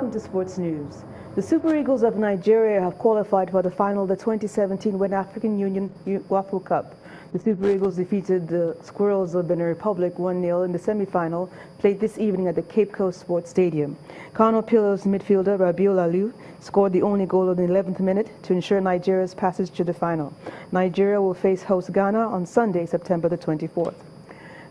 Welcome to Sports News. The Super Eagles of Nigeria have qualified for the final of the 2017 West African Union WAFU Cup. The Super Eagles defeated the Squirrels of Benin Republic 1-0 in the semi-final, played this evening at the Cape Coast Sports Stadium. Kano Pillars midfielder Rabiul Aliu scored the only goal in the 11th minute to ensure Nigeria's passage to the final. Nigeria will face host Ghana on Sunday, September the 24th.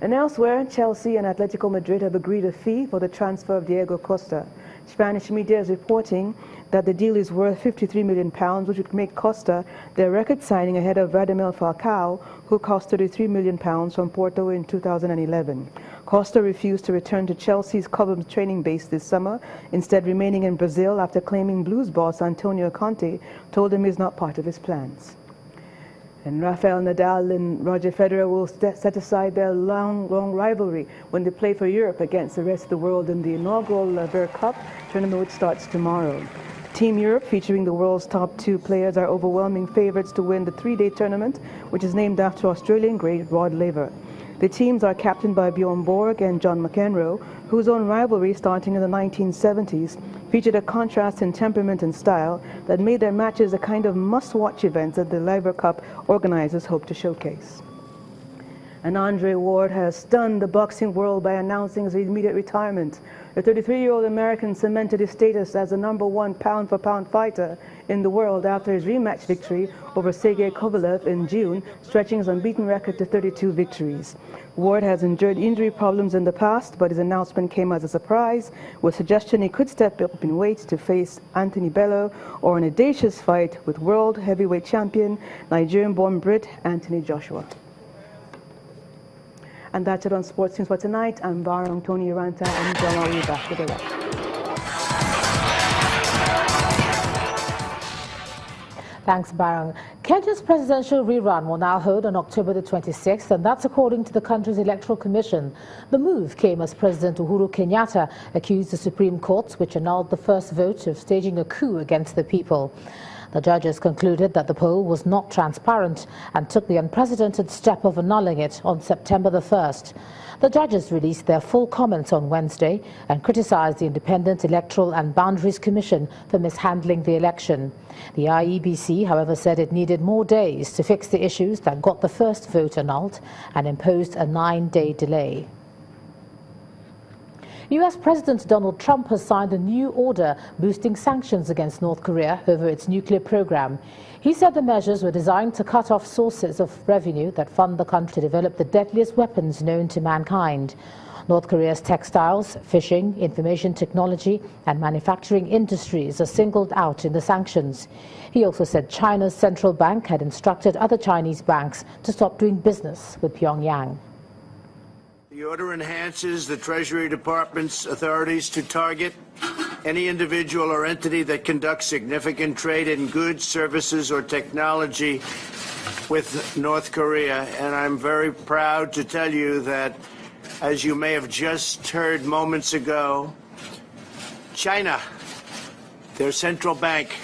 And elsewhere, Chelsea and Atletico Madrid have agreed a fee for the transfer of Diego Costa. Spanish media is reporting that the deal is worth £53 million, which would make Costa their record signing ahead of Radamel Falcao, who cost £33 million from Porto in 2011. Costa refused to return to Chelsea's Cobham training base this summer, instead remaining in Brazil after claiming Blues boss Antonio Conte told him he's not part of his plans. And Rafael Nadal and Roger Federer will set aside their long rivalry when they play for Europe against the rest of the world in the inaugural Lever Cup tournament, which starts tomorrow. Team Europe, featuring the world's top two players, are overwhelming favorites to win the three-day tournament, which is named after Australian great Rod Laver. The teams are captained by Bjorn Borg and John McEnroe, whose own rivalry, starting in the 1970s, featured a contrast in temperament and style that made their matches a kind of must-watch event that the Lever Cup organizers hope to showcase. And Andre Ward has stunned the boxing world by announcing his immediate retirement. The 33-year-old American cemented his status as the #1 pound-for-pound fighter in the world after his rematch victory over Sergey Kovalev in June, stretching his unbeaten record to 32 victories. Ward has endured injury problems in the past, but his announcement came as a surprise, with suggestion he could step up in weight to face Anthony Bello or an audacious fight with world heavyweight champion, Nigerian-born Brit Anthony Joshua. And that's it on Sports News for tonight. I'm Barong Tony Aranta, and John will be back with the rest. Thanks, Barong. Kenya's presidential rerun will now hold on October the 26th, and that's according to the country's electoral commission. The move came as President Uhuru Kenyatta accused the Supreme Court, which annulled the first vote, of staging a coup against the people. The judges concluded that the poll was not transparent and took the unprecedented step of annulling it on September the 1st. The judges released their full comments on Wednesday and criticized the Independent Electoral and Boundaries Commission for mishandling the election. The IEBC, however, said it needed more days to fix the issues that got the first vote annulled and imposed a 9-day delay. U.S. President Donald Trump has signed a new order boosting sanctions against North Korea over its nuclear program. He said the measures were designed to cut off sources of revenue that fund the country to develop the deadliest weapons known to mankind. North Korea's textiles, fishing, information technology and manufacturing industries are singled out in the sanctions. He also said China's central bank had instructed other Chinese banks to stop doing business with Pyongyang. The order enhances the Treasury Department's authorities to target any individual or entity that conducts significant trade in goods, services, or technology with North Korea. And I'm very proud to tell you that, as you may have just heard moments ago, China, their central bank,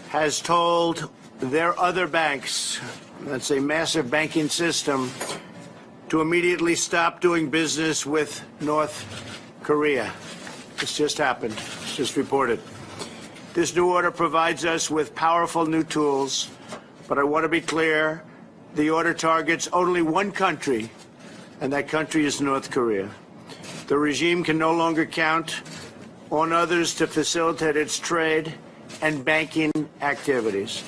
has told their other banks, that's a massive banking system, to immediately stop doing business with North Korea. This just happened. It's just reported. This new order provides us with powerful new tools, but I want to be clear, the order targets only one country, and that country is North Korea. The regime can no longer count on others to facilitate its trade and banking activities.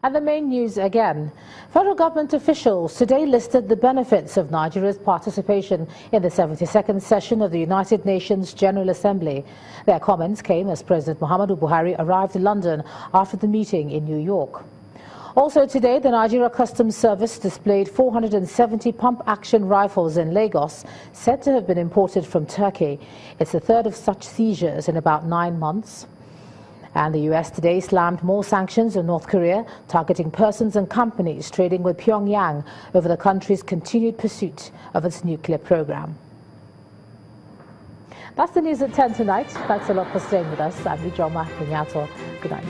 And the main news again. Federal government officials today listed the benefits of Nigeria's participation in the 72nd session of the United Nations General Assembly. Their comments came as President Muhammadu Buhari arrived in London after the meeting in New York. Also today, the Nigeria Customs Service displayed 470 pump-action rifles in Lagos, said to have been imported from Turkey. It's the third of such seizures in about 9 months. And the U.S. today slammed more sanctions on North Korea, targeting persons and companies trading with Pyongyang over the country's continued pursuit of its nuclear program. That's the news at 10 tonight. Thanks a lot for staying with us. I'm Ijoma Kenyato. Good night.